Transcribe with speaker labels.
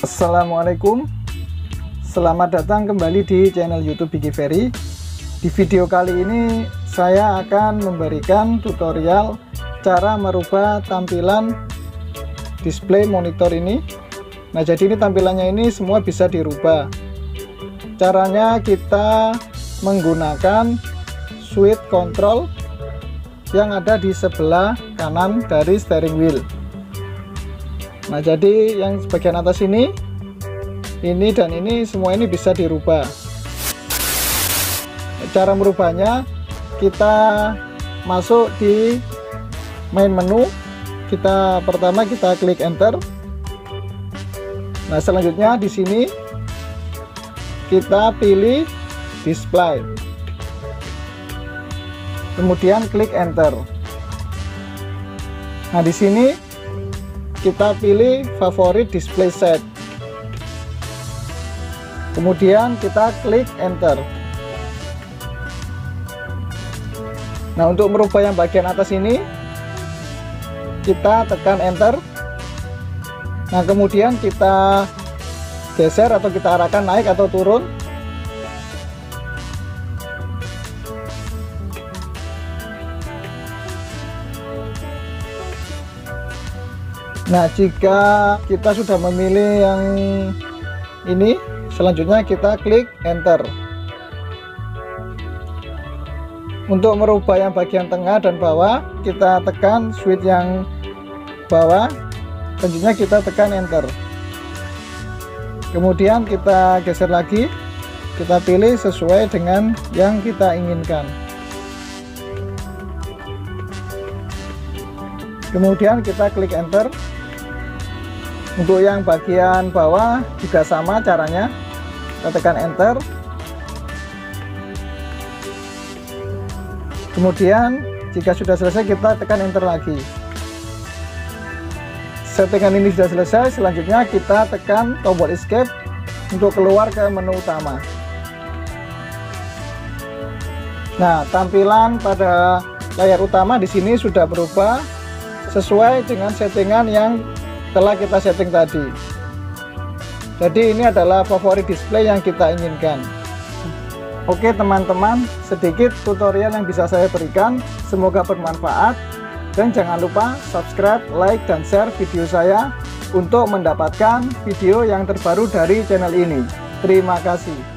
Speaker 1: Assalamualaikum, selamat datang kembali di channel YouTube Biki Ferry. Di video kali ini saya akan memberikan tutorial cara merubah tampilan display monitor ini. Nah, jadi ini tampilannya ini semua bisa dirubah. Caranya kita menggunakan switch control yang ada di sebelah kanan dari steering wheel. Nah, jadi yang bagian atas ini dan ini semua ini bisa dirubah. Cara merubahnya, kita masuk di main menu. Pertama kita klik enter. Nah, selanjutnya di sini kita pilih display. Kemudian klik enter. Nah, di sini kita pilih favorit display set. Kemudian kita klik enter. Nah, untuk merubah yang bagian atas ini kita tekan enter. Nah, kemudian kita geser atau kita arahkan naik atau turun. Nah, jika kita sudah memilih yang ini, selanjutnya kita klik enter. Untuk merubah yang bagian tengah dan bawah, kita tekan switch yang bawah, selanjutnya kita tekan enter. Kemudian kita geser lagi, kita pilih sesuai dengan yang kita inginkan. Kemudian kita klik enter. Untuk yang bagian bawah juga sama caranya, kita tekan enter. Kemudian jika sudah selesai kita tekan enter lagi. Settingan ini sudah selesai, selanjutnya kita tekan tombol escape untuk keluar ke menu utama. Nah, tampilan pada layar utama di sini sudah berubah sesuai dengan settingan yang telah kita setting tadi. Jadi ini adalah favorit display yang kita inginkan. Oke teman-teman, sedikit tutorial yang bisa saya berikan, semoga bermanfaat. Dan jangan lupa subscribe, like, dan share video saya untuk mendapatkan video yang terbaru dari channel ini. Terima kasih.